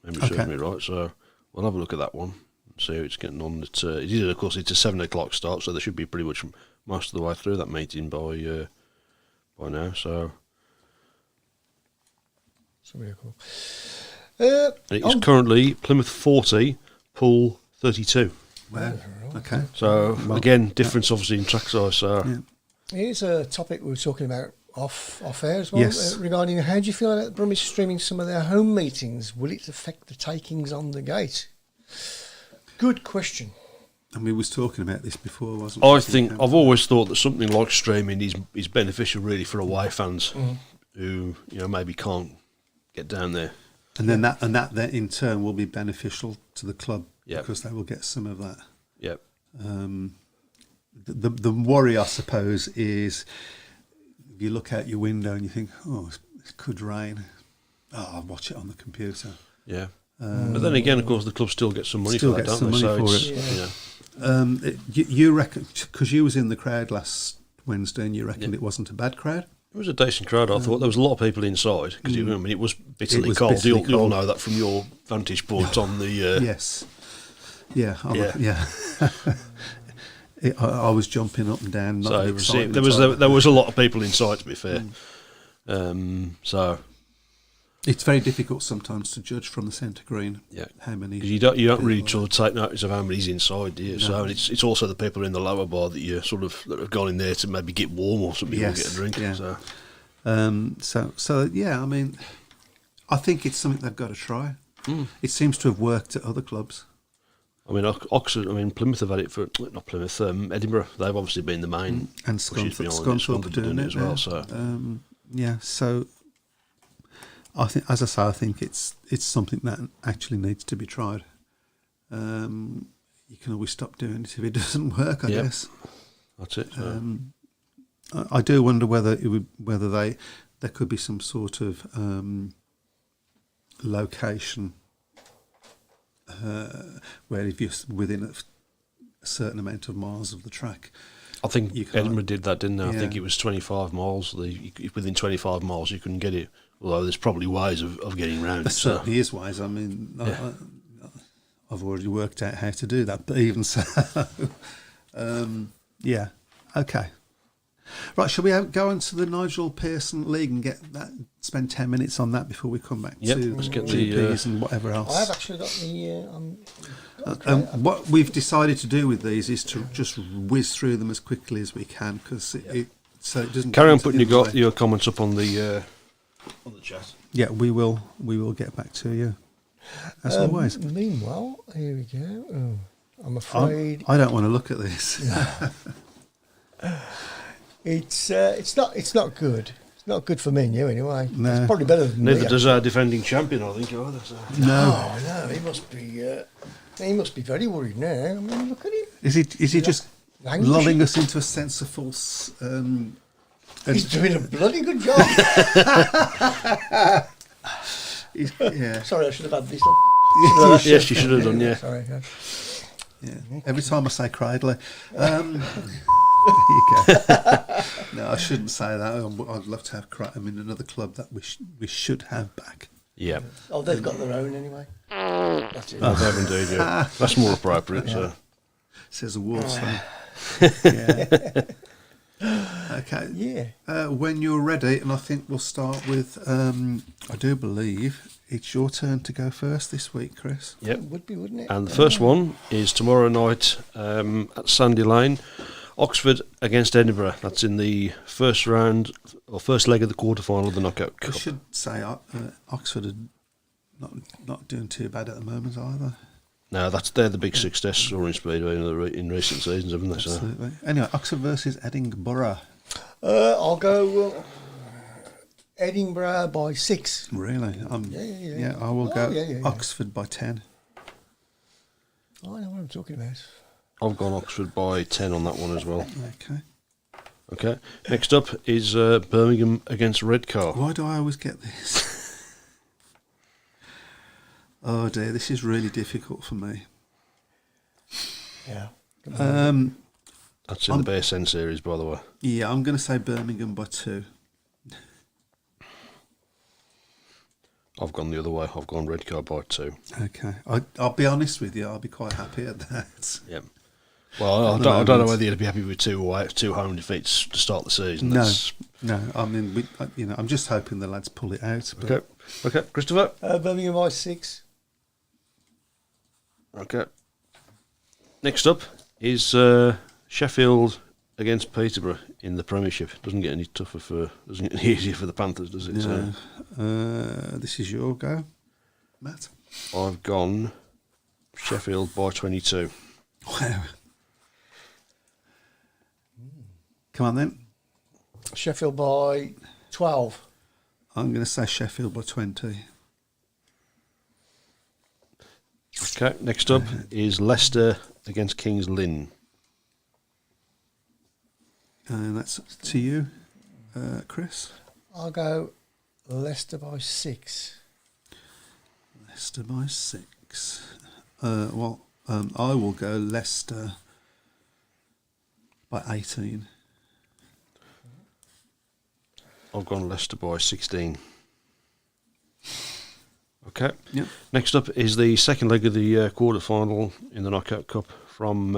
Memory serves me right. So we'll have a look at that one and see how it's getting on. It is, of course, it's a 7 o'clock start, so they should be pretty much most of the way through that meeting by now. So very cool. It's currently Plymouth 40, Poole 32. Wow. Okay. So again, difference obviously in track size. So here's a topic we were talking about off air as well. Yes. Regarding how do you feel about Brummies streaming some of their home meetings? Will it affect the takings on the gate? Good question. And we was talking about this before, wasn't we? I think I've always thought that something like streaming is beneficial really for away fans who maybe can't get down there. And then that in turn will be beneficial to the club because they will get some of that. Yep. The worry, I suppose, is if you look out your window and you think, oh, it could rain. Oh, I'll watch it on the computer. Yeah. But then again, of course, the club still gets some money for that, don't they? You reckon, because you was in the crowd last Wednesday and you reckon it wasn't a bad crowd? It was a decent crowd, I thought. There was a lot of people inside because it was bitterly cold. You'll know that from your vantage point on the... Yes. Yeah. I was jumping up and down. So there was a lot of people inside, to be fair. So it's very difficult sometimes to judge from the centre green. Yeah, how many? You don't really sort of take notice of how many's inside, do you? No. So it's also the people in the lower bar that you that have gone in there to maybe get warm or something or get a drink. Yeah. So yeah, I mean, I think it's something they've got to try. It seems to have worked at other clubs. I mean, Plymouth have had it for not Plymouth, Edinburgh. They've obviously been the main and Scunthorpe doing it as well. So so I think, as I say, I think it's something that actually needs to be tried. You can always stop doing it if it doesn't work. I guess that's it. I do wonder whether there could be some sort of location. Where if you're within a certain amount of miles of the track, I think Edinburgh did that, didn't they? I think it was 25 miles. Within 25 miles, you couldn't get it. Although there's probably ways of getting round. There certainly is ways. I mean, I've already worked out how to do that. But even so, okay. Right, shall we go on to the Nigel Pearson League and spend 10 minutes on that before we come back Yep, to let's get GPs and whatever else? I have actually got the. What we've decided to do with these is to just whiz through them as quickly as we can because so it doesn't Carry on get putting into the way. your comments up on the chat. Yeah, we will get back to you as always. Meanwhile, here we go. Oh, I'm afraid I don't want to look at this. it's not good. It's not good for me and you anyway. No. It's probably better than Neither me. does our defending champion, I think, either. So. No, Oh no, he must be. He must be very worried now. I mean, look at him. is he just Languishing. lulling us into a sense of false? He's doing a bloody good job. Yeah, Sorry, I should have had this. Yes, you should have done, yeah. Sorry. yeah. Every time I say cradle, there you go. No, I shouldn't say that. I'd love to have I'm in another club that we should have back. Yeah. Oh, they've got their own anyway. That's it. Oh, they have indeed, yeah. That's more appropriate, so. Says a wolf. Yeah. Okay. Yeah. When you're ready, and I think we'll start with. I do believe it's your turn to go first this week, Chris. Yep. It would be, wouldn't it? And the first one is tomorrow night at Sandy Lane, Oxford against Edinburgh. That's in the first round or first leg of the quarter-final of the Knockout I Cup. should say Oxford are not doing too bad at the moment either. No, they're the big success story in Speedway in recent seasons, haven't they? So. Absolutely. Anyway, Oxford versus Edinburgh. I'll go Edinburgh by 6. Really? Yeah. I will go yeah. Oxford by 10. I know what I'm talking about. I've gone Oxford by 10 on that one as well. Okay. Okay. Next up is Birmingham against Redcar. Why do I always get this? Oh dear, this is really difficult for me. Yeah. That's in the BSN series, by the way. Yeah, I'm going to say Birmingham by 2. I've gone the other way. I've gone Redcar by 2. Okay. I'll be honest with you, I'll be quite happy at that. Yeah. Well, I At the don't know moment. whether you'd be happy with two home defeats to start the season. No, That's- no. I mean, I'm just hoping the lads pull it out. But Okay, Christopher. Birmingham by 6. Okay. Next up is Sheffield against Peterborough in the Premiership. Doesn't get any doesn't get any easier for the Panthers, does it? No. This is your go, Matt. I've gone Sheffield by 22. Wow. Come on then. Sheffield by 12. I'm going to say Sheffield by 20. Okay, next up is Leicester against Kings Lynn. And that's to you, Chris. I'll go Leicester by 6. Leicester by 6. I will go Leicester by 18. I've gone Leicester by 16. Okay. Yep. Next up is the second leg of the quarter-final in the Knockout Cup from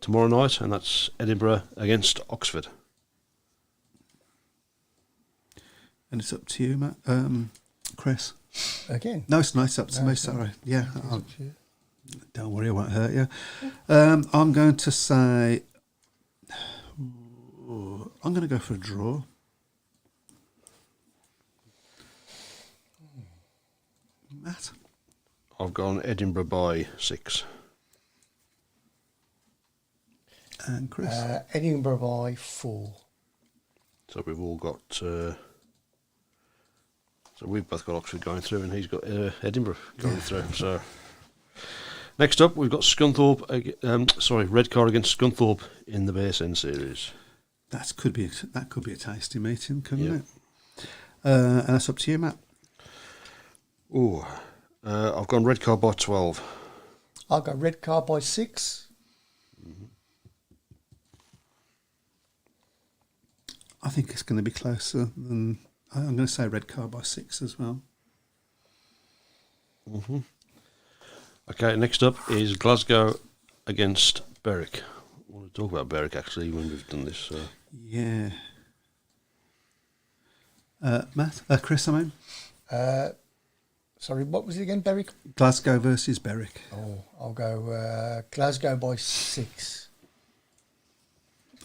tomorrow night, and that's Edinburgh against Oxford. And it's up to you, Matt. Chris. Again. No, it's nice. Up to No, me. it's not. Sorry. Yeah. It's up to you. Don't worry, I won't hurt you. I'm going to say. I'm going to go for a draw. Matt. I've gone Edinburgh by 6. And Chris. Edinburgh by 4. So we've all got. So we've both got Oxford going through, and he's got Edinburgh going through. So next up, we've got Redcar against Scunthorpe in the BSN series. That could be a tasty meeting, couldn't Yeah. it? And that's up to you, Matt. Oh, I've gone Redcar by 12. I'll go Redcar by 6. I think it's going to be closer than. I'm going to say Redcar by 6 as well. Mm-hmm. Okay, next up is Glasgow against Berwick. I want to talk about Berwick actually when we've done this. Yeah. Chris, I mean, Sorry, what was it again, Berwick? Glasgow versus Berwick. Oh, I'll go Glasgow by 6.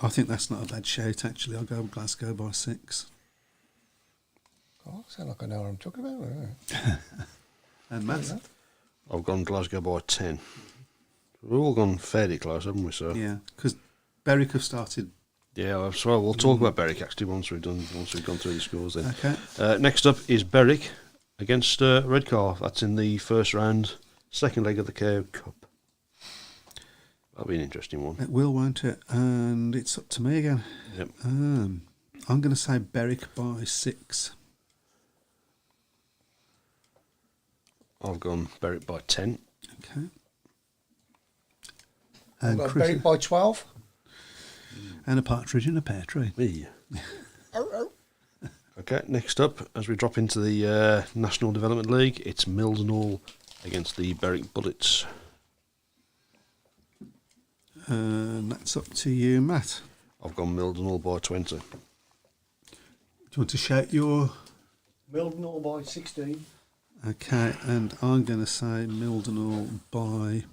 I think that's not a bad shout, actually. I'll go with Glasgow by 6. Oh, sound like I know what I'm talking about. Yeah. And Matt? I've gone Glasgow by 10. We've all gone fairly close, haven't we? So Yeah, because Berwick have started. yeah. So we'll talk about Berwick actually once we've gone through the scores. Then Okay. next up is Berwick against Redcar. That's in the first round, second leg of the KO Cup. That'll be an interesting one. It will, won't it? And it's up to me again. Yep. I'm going to say Berwick by 6. I've gone Berwick by 10. Okay. I'll And go Chris, Berwick by 12. and a partridge in a pear tree. Me. Oh. Okay, next up, as we drop into the National Development League, it's Mildenhall against the Berwick Bullets. And that's up to you, Matt. I've gone Mildenhall by 20. Do you want to shout your... Mildenhall by 16. Okay, and I'm going to say Mildenhall by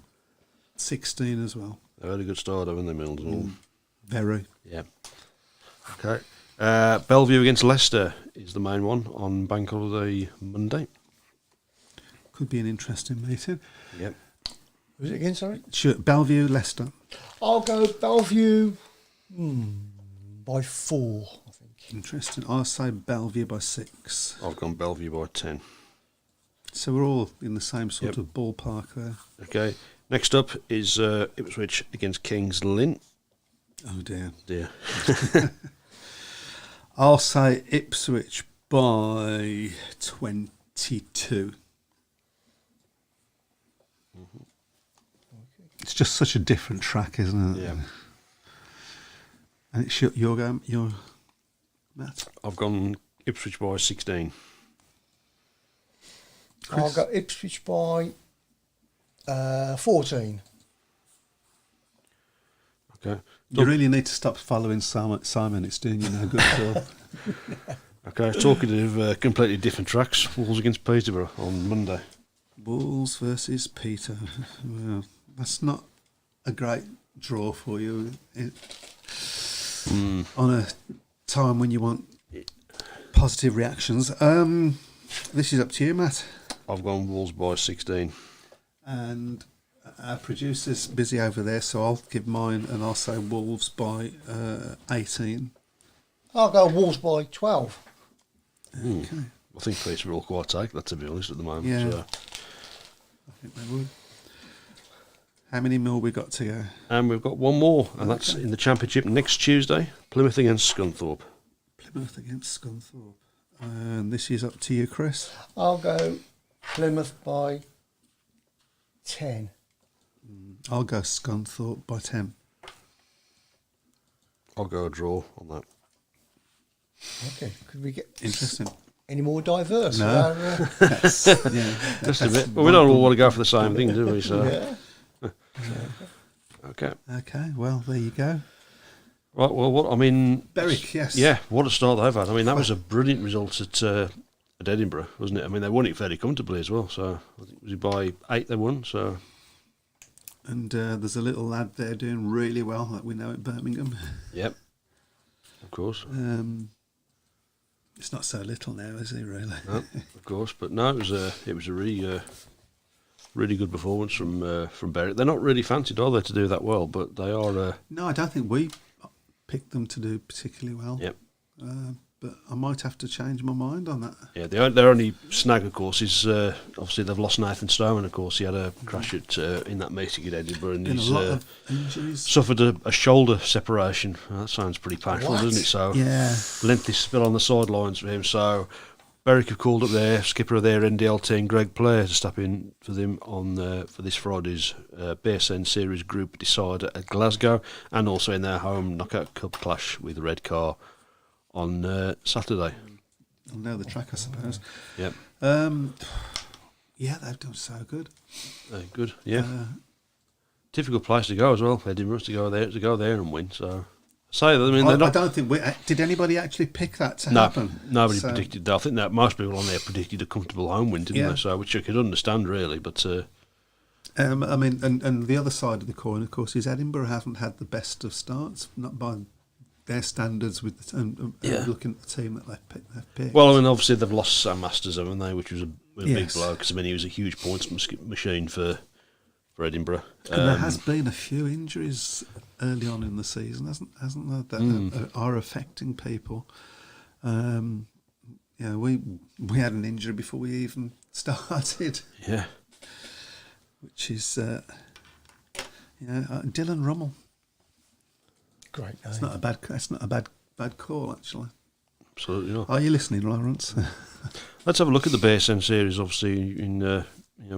16 as well. They've had a good start, haven't they, Mildenhall? Very. Yeah. Okay. Bellevue against Leicester is the main one on Bank Holiday Monday. Could be an interesting meeting. Yep. Was it again, sorry? Sure, Bellevue, Leicester. I'll go Bellevue by 4, I think. Interesting. I'll say Bellevue by 6. I've gone Bellevue by 10. So we're all in the same sort Yep. of ballpark there. Okay. Next up is Ipswich against Kings Lynn. Oh dear. Dear. I'll say Ipswich by 22. It's just such a different track, isn't it? Yeah. And it's your Matt. I've gone Ipswich by 16. I'll Chris? go Ipswich by 14. Okay. You really need to stop following Simon. It's doing you no good at all. Okay, talking of completely different tracks, Wolves against Peterborough on Monday. Wolves versus Peter. Well, that's not a great draw for you on a time when you want positive reactions. This is up to you, Matt. I've gone Wolves by 16. And our producer's busy over there, so I'll give mine and I'll say Wolves by 18. I'll go Wolves by 12. Okay. I think Peterborough will quite take that, to be honest, at the moment. Yeah. So. I think they would. How many more we got to go? And we've got one more, and that's in the Championship next Tuesday, Plymouth against Scunthorpe. Plymouth against Scunthorpe. And this is up to you, Chris. I'll go Plymouth by 10. I'll go Scunthorpe by 10. I'll go a draw on that. Okay, could we get Interesting. any more diverse? No. Our, That's, yeah, Just a bit. But we don't all want to go for the same thing, do we? So. yeah. Okay. Okay, well, there you go. Right, well, what I mean... Berwick, yes. Yeah, what a start they've had. I mean, that was a brilliant result at Edinburgh, wasn't it? I mean, they won it fairly comfortably as well. So, I think it was by 8 they won, so... And there's a little lad there doing really well, like we know at Birmingham. Yep. Of course. It's not so little now, is he, really? No, of course. But no, it was a really good performance from Berwick. They're not really fancied, are they, to do that well? But they are. No, I don't think we picked them to do particularly well. Yep. But I might have to change my mind on that. Yeah, their only snag, of course, is obviously they've lost Nathan Stoneman. Of course, he had a crash in that meeting at Edinburgh, and Been he's a lot of injuries. suffered a shoulder separation. That sounds pretty painful, What? doesn't it? So Yeah. lengthy spell on the sidelines for him. So Berwick have called up their skipper of their NDL team, Greg Player, to step in for them on for this Friday's BSN Series Group decider at Glasgow, and also in their home Knockout Cup clash with Redcar on Saturday. I'll know the track, I suppose. Yep. Yeah, they've done so good. Good. Yeah. Difficult place to go as well, Edinburgh, to go there and win. So Say that. I mean, they're I not. don't think did anybody actually pick that to No, happen. nobody So, predicted that. I think that most people on there predicted a comfortable home win, didn't Yeah. they? So, which I could understand really, but I mean, and the other side of the coin, of course, is Edinburgh haven't had the best of starts, not by their standards, with looking at the team that they've picked. well, I mean, obviously they've lost Sam Masters, haven't they? Which was a big Yes. blow because I mean he was a huge points machine for Edinburgh. And there has been a few injuries early on in the season, hasn't there, that are affecting people. We had an injury before we even started, Yeah. which is Dylan Rummel. Great name. That's not a bad call, actually. Absolutely not. Are you listening, Lawrence? Let's have a look at the BSN series, obviously,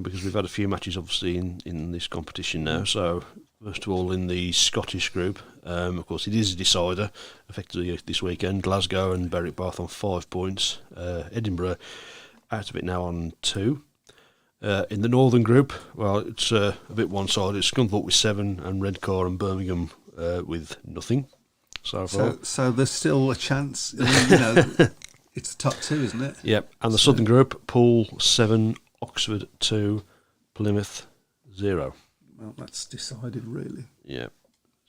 because we've had a few matches, obviously, in this competition now. So, first of all, in the Scottish group, of course, it is a decider, effectively this weekend. Glasgow and Berwick both on 5 points. Edinburgh out of it now on 2. In the Northern group, well, it's a bit one-sided. It's Scunthorpe with 7 and Redcar and Birmingham with nothing. So there's still a chance. I mean, it's the top 2, isn't it? Yep, and the Southern group, Poole 7, Oxford 2, Plymouth 0. Well, that's decided, really. Yeah,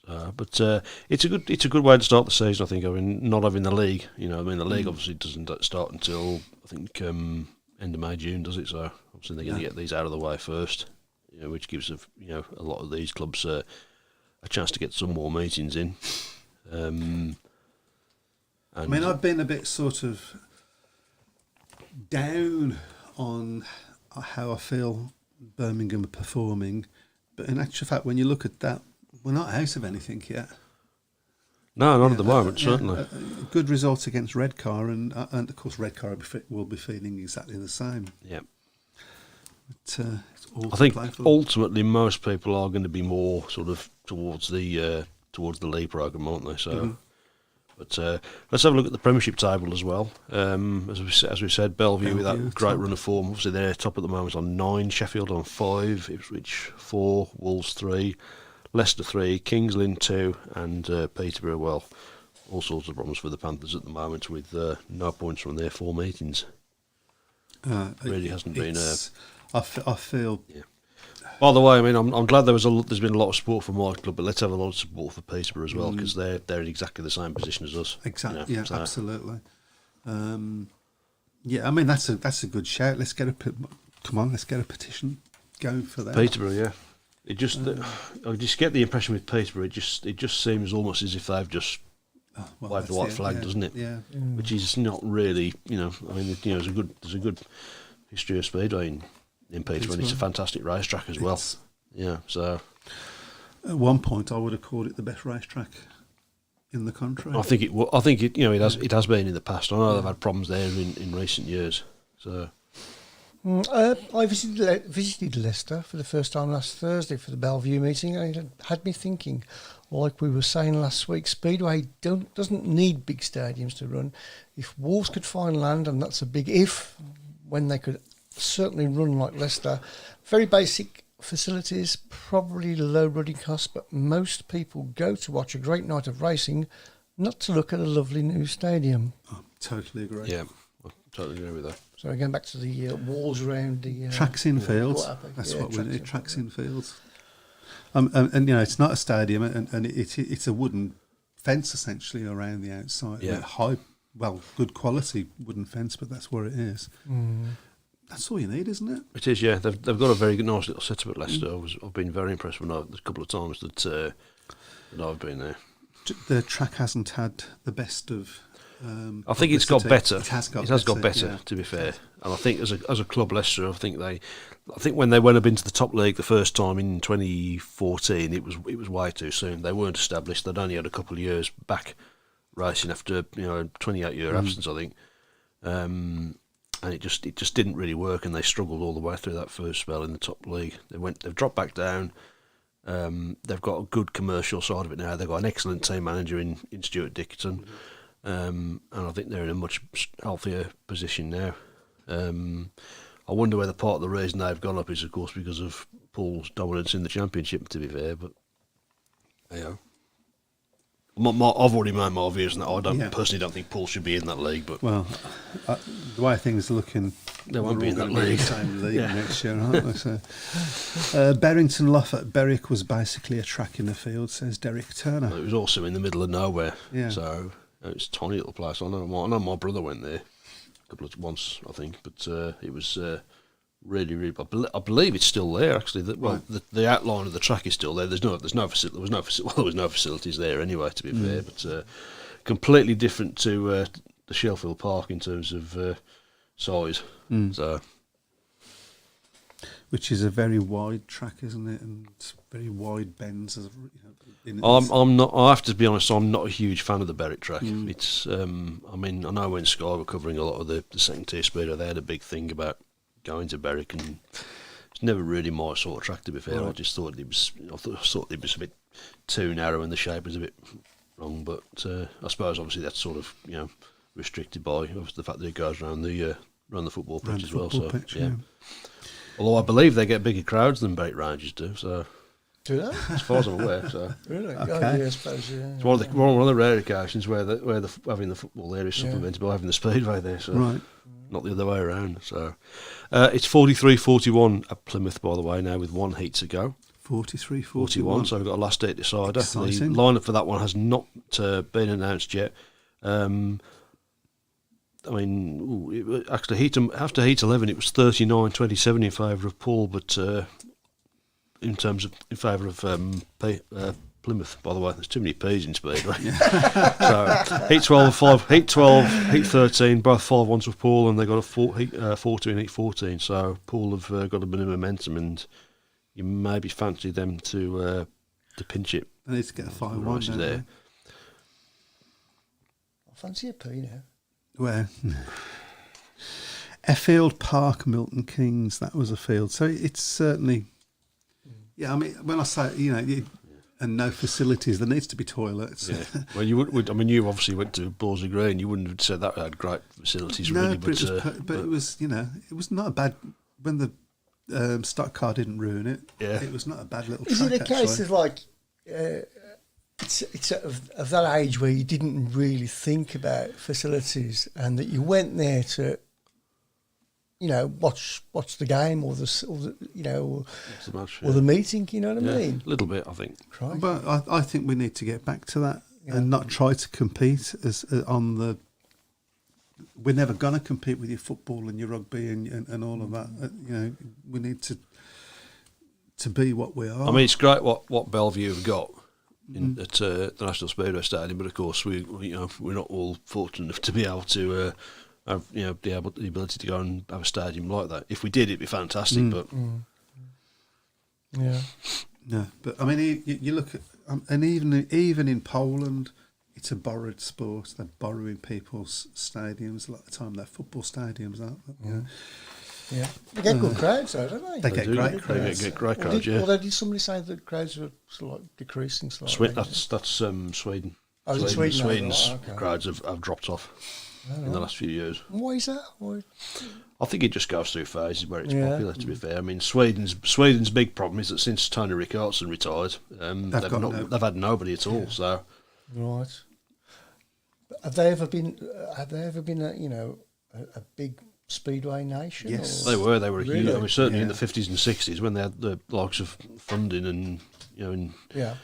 but it's a good way to start the season. I think. I mean, not having the league. The league obviously doesn't start until I think end of May, June, does it? So obviously they're going to get these out of the way first, which gives a lot of these clubs a chance to get some more meetings in. I mean, I've been a bit sort of down on how I feel Birmingham are performing, but in actual fact, when you look at that, we're not out of anything yet. No, not at the moment, certainly. A good result against Redcar, and of course Redcar will be feeling exactly the same. Yeah. But, it's all I think to play for. ultimately most people are going to be more sort of towards the league programme, aren't they? So, but let's have a look at the Premiership table as well. As we said, Bellevue with that Bellevue, great top. run of form. Obviously, they're top at the moment on 9, Sheffield on 5, Ipswich 4, Wolves 3, Leicester 3, Kings Lynn 2, and Peterborough. Well, all sorts of problems for the Panthers at the moment with no points from their 4 meetings. Really hasn't been. I feel. Yeah. By the way, I mean, I'm glad there's been a lot of support for my club, but let's have a lot of support for Peterborough as well because they're in exactly the same position as us. Exactly. So- Absolutely. I mean that's a good shout. Let's get a petition going for that. Peterborough, yeah. It just I just get the impression with Peterborough, it just seems almost as if they've just waved the white flag, doesn't it? Yeah. Which is not really, I mean, there's a good history of Speedway in Peterborough, and it's a fantastic racetrack as well. Yeah, so At one point, I would have called it the best racetrack in the country. I think it has been in the past. I know they've had problems there in recent years. So I visited Leicester for the first time last Thursday for the Bellevue meeting, and it had me thinking, like we were saying last week, Speedway doesn't need big stadiums to run. If Wolves could find land, and that's a big if, when they could certainly run like Leicester, very basic facilities, probably low running costs, but most people go to watch a great night of racing, not to look at a lovely new stadium. I totally agree. yeah, I totally agree with that. So going back to the walls around the Tracks in fields. That's what we need. Tracks in fields. And it's not a stadium, and it's a wooden fence essentially around the outside. Yeah. Good quality wooden fence, but that's where it is. That's all you need, isn't it? It is, yeah. They've got a very good, nice little setup at Leicester. I've been very impressed with a couple of times that I've been there. The track hasn't had the best of. I think it's got publicity. better. It has got better. Yeah. To be fair. And I think as a club, Leicester, I think when they went up into the top league the first time in 2014, it was way too soon. They weren't established. They'd only had a couple of years back racing after 28-year absence, I think. And it just didn't really work, and they struggled all the way through that first spell in the top league. They've dropped back down. They've got a good commercial side of it now. They've got an excellent team manager in Stuart Dickinson, and I think they're in a much healthier position now. I wonder whether part of the reason they've gone up is, of course, because of Paul's dominance in the championship. To be fair, but I've already made my views on that. I Yeah. personally don't think Poole should be in that league, but Well, the way things are looking, they won't be in that gonna be league. the same league Yeah. next year, aren't they? So, Berrington Lough at Berwick was basically a track in the field, says Derek Turner. It was also in the middle of nowhere, Yeah. so it's a tiny little place. I know my brother went there once, I think, but it was really, really. I believe it's still there actually. The outline of the track is still there. There was no facilities there anyway. To be fair, but completely different to the Sheffield Park in terms of size. So. Which is a very wide track, isn't it? And very wide bends. In I have to be honest. I'm not a huge fan of the Berwick track. It's. I know when Sky were covering a lot of the second tier speedway, they had a big thing about going to Berwick, and it's never really my sort of track. To be fair, Right. I just thought it was. I thought it was a bit too narrow, and the shape was a bit wrong. But I suppose obviously that's sort of restricted by the fact that it goes around the football pitch as well. So pitch, yeah. Although I believe they get bigger crowds than Berwick Rangers do, so Do they? as far as I'm aware. So Really? Okay. Oh, yeah, I suppose, yeah. it's one of the rare occasions where having the football there is supplemented by having the speedway there. So Right. not the other way around. So it's 43-41 at Plymouth, by the way, now with one heat to go. 43-41. So we've got a last eight decider. Exciting. The lineup for that one has not been announced yet. Actually, after heat 11, it was 39-27 in favour of Paul, but in favour of Plymouth. By the way, there's too many P's in Speedway. So heat 12, heat 13, both 5-1s with Paul, and they got heat 14, heat 14. So Paul have got a bit of momentum, and you maybe fancy them to pinch it. They need to get a 5-1 Rice is don't there. I fancy a P now. Where? Effield Park, Milton Keynes, that was a field. So it's certainly, yeah, I mean, when I say, and no facilities, there needs to be toilets. Yeah. Well, you would. I mean, you obviously went to Ballsy Green. You wouldn't have said that had great facilities, No, really. but it was, it was not a bad, when the stock car didn't ruin it, Yeah. it was not a bad little Is track, it a case actually. of like, it's of that age where you didn't really think about facilities and that you went there to, watch the game or the meeting, you know what I mean? A little bit, I think. Crikey. But I think we need to get back to that and not try to compete as on the. We're never going to compete with your football and your rugby and all of that. We need to be what we are. I mean, it's great what Bellevue have got at the National Speedway Stadium, but of course we're not all fortunate enough to be able to have the ability to go and have a stadium like that. If we did, it'd be fantastic. But Yeah. No, but I mean, you look at, and even in Poland, it's a borrowed sport. They're borrowing people's stadiums. A lot of the time, they're football stadiums, aren't they? Yeah. They get good crowds, though, don't they? They get do. great They crowds. get great crowds. Yeah. Although did somebody say that crowds were sort of like decreasing slightly? That's Sweden. Oh, is it Sweden? Sweden's Oh, okay. crowds have dropped off in the last few years. Why is that? Why? I think it just goes through phases where it's Yeah. popular. To be fair, I mean, Sweden's big problem is that since Tony Rickardsson retired, they've had nobody at all. So Right. But have they ever been a big speedway nation? Yes. or- they were Really? huge. I mean, certainly in Yeah. the 50s and 60s when they had the likes of funding and and Yeah.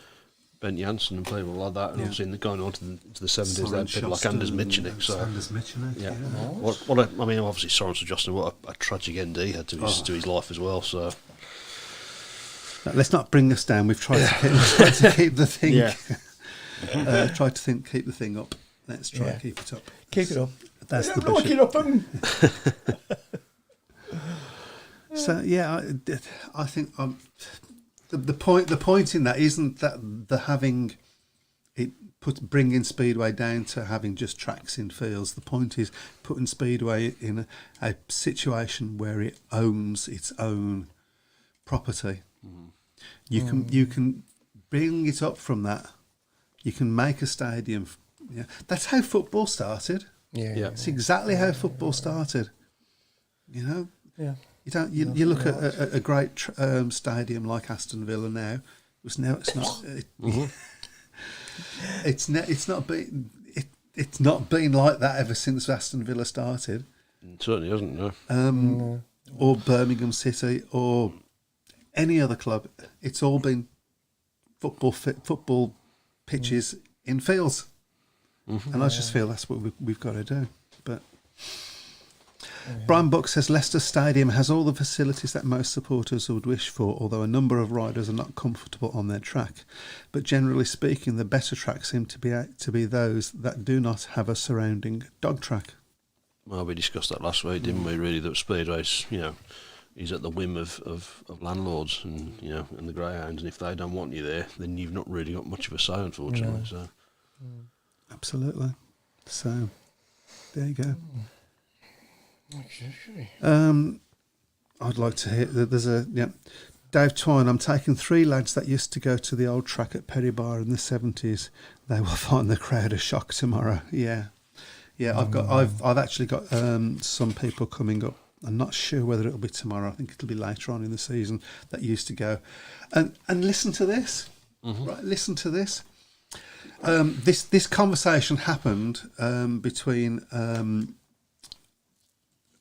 Ben Janssen and people like that, and Yeah. obviously going on to the 70s, they Soren had people like Schuster Anders and Michenik. So Anders Michenik, yeah, yeah. I mean, obviously Soren Schuster, what a tragic end he had to his life as well. So Now, let's not bring us down. We've tried to keep the thing. Yeah. Keep the thing up. Let's try Yeah. and keep it up. Keep it up. That's the Lock bishop. it up and So yeah, I think the point in that isn't that the having it bringing Speedway down to having just tracks in fields. The point is putting Speedway in a situation where it owns its own property. You can bring it up from that. You can make a stadium. Yeah, that's how football started. Yeah. It's exactly how football started. yeah. You don't. You look at a great stadium like Aston Villa now. It's not. It's not been like that ever since Aston Villa started, It certainly hasn't. No. or Birmingham City, or any other club. It's all been football pitches in fields, and I just feel that's what we've got to do. But Brian Buck says Leicester Stadium has all the facilities that most supporters would wish for, although a number of riders are not comfortable on their track. But generally speaking, the better tracks seem to be those that do not have a surrounding dog track. Well, we discussed that last week, didn't we? Really, that Speedway's, is at the whim of landlords and and the greyhounds, and if they don't want you there, then you've not really got much of a say, unfortunately. So, Absolutely. So, there you go. Okay. I'd like to hear that there's Dave Twine, I'm taking 3 lads that used to go to the old track at Perry Bar in the 70s. They will find the crowd a shock tomorrow. Yeah. I've actually got some people coming up. I'm not sure whether it'll be tomorrow. I think it'll be later on in the season that used to go. And listen to this. Right, listen to this. This conversation happened between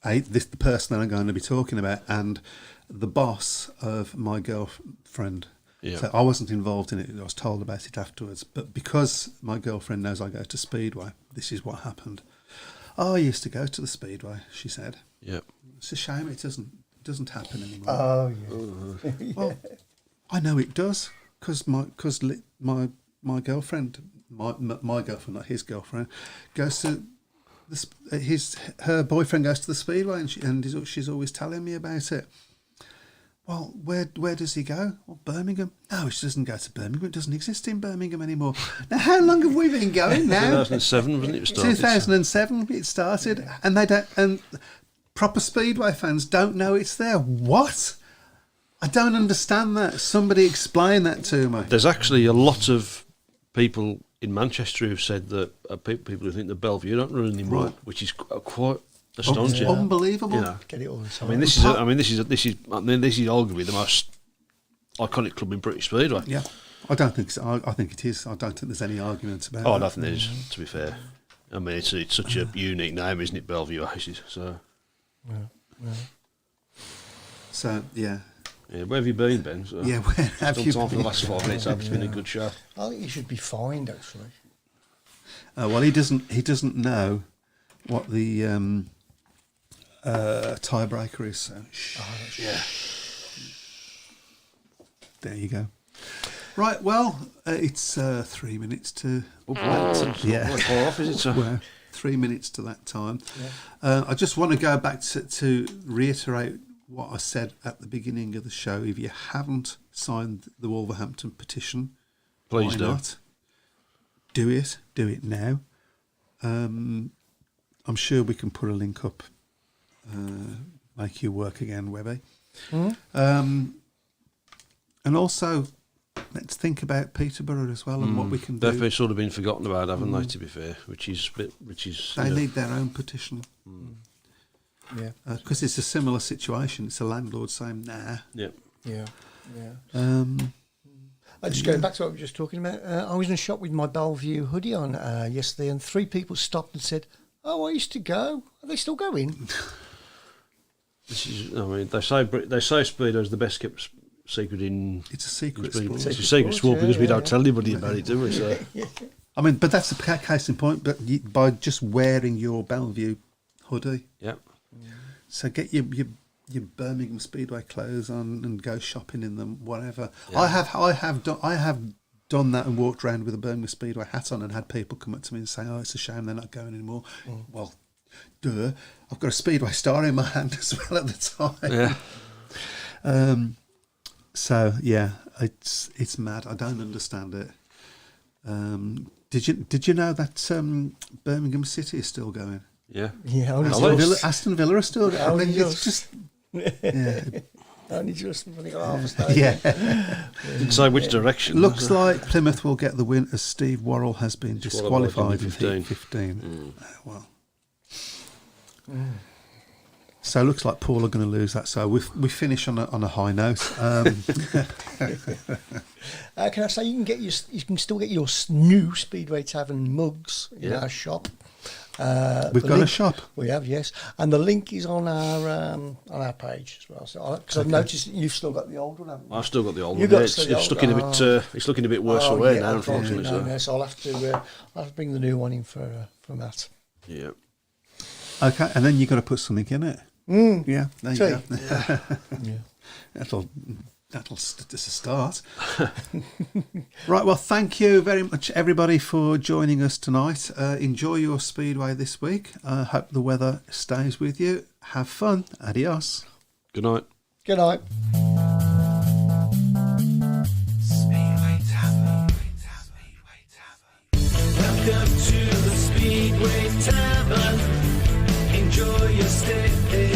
the person that I'm going to be talking about and the boss of my girlfriend. Yeah. So I wasn't involved in it. I was told about it afterwards. But because my girlfriend knows I go to Speedway, this is what happened. Oh, I used to go to the Speedway, she said. yeah. It's a shame it doesn't happen anymore. Oh, yeah. Well, I know it does because my girlfriend, my girlfriend, not his girlfriend, goes to her boyfriend goes to the Speedway and she's always telling me about it. Well, where does he go? Well, Birmingham. No, he doesn't go to Birmingham. It doesn't exist in Birmingham anymore. Now, how long have we been going now? 2007, wasn't it? It started? 2007 it started, and they don't. And proper Speedway fans don't know it's there. What? I don't understand that. Somebody explain that to me. There's actually a lot of people in Manchester who've said that people who think the Bellevue don't run anymore, Right. which is quite astonishing. Unbelievable. You know. Get it all the time. I mean, this is arguably the most iconic club in British Speedway. Yeah, I don't think so. I think it is. I don't think there's any argument about Oh, that. nothing is. To be fair, I mean, it's such a unique name, isn't it, Bellevue Aces? So, So, yeah. yeah, where have you been, Ben? So, Yeah, where have you sometime for the been? last 5 minutes, it's been a good show. I think you should be fined, actually. Well, he doesn't know what the tiebreaker is. So, Yeah. there you go. Right, well, it's 3 minutes to... Yeah. Not far off, is it? So? Well, 3 minutes to that time. I just want to go back to reiterate what I said at the beginning of the show. If you haven't signed the Wolverhampton petition, Please why do. not? Do it now. I'm sure we can put a link up, make you work again, Webby. And also, let's think about Peterborough as well and what we can do. They've sort of been forgotten about, haven't they? To be fair, which is They need their own petition. Yeah. Because it's a similar situation. It's a landlord saying, nah. Yeah. Just going back to what we were just talking about, I was in a shop with my Bellevue hoodie on yesterday, and 3 people stopped and said, "Oh, I used to go. Are they still going?" This is. I mean, they say Speedo's the best kept secret in. It's a secret Speed- sport. It's a secret sport Yeah, because we yeah, don't tell anybody about it, do we? So. I mean, but that's a case in point. But by just wearing your Bellevue hoodie, Yeah. so get your Birmingham Speedway clothes on and go shopping in them, whatever. Yeah. I have done that and walked around with a Birmingham Speedway hat on and had people come up to me and say, "Oh, it's a shame they're not going anymore." Well, duh! I've got a Speedway star in my hand as well at the time. Yeah. So yeah, it's mad. I don't understand it. Did you know that Birmingham City is still going? Yeah. Yeah, only Hello. just. Aston Villa are still going. I Only mean, it's just. just yeah, Only just. I think half a stage. yeah. Didn't say which direction. Looks like Plymouth will get the win as Steve Worrell has been disqualified Disqualified in in heat heat 15. Well, So it looks like Paul are going to lose that. So we finish on a high note. Can I say you can still get your new Speedway Tavern mugs in our shop. We've got a shop. We have, yes, and the link is on our page as well. So, because I've noticed that you've still got the old one, haven't you? I've still got the old You've one. got Yeah, still the it's old looking one. a bit. It's looking a bit worse for wear now, unfortunately. So I'll have to bring the new one in for Matt. Yeah. Okay, and then you've got to put something in it. Yeah, there you go. Yeah. That'll just a start. Right, well, thank you very much, everybody, for joining us tonight. Enjoy your Speedway this week. Hope the weather stays with you. Have fun. Adios. Good night. Good night. Speedway Tavern. Welcome to the Speedway Tavern. Enjoy your stay.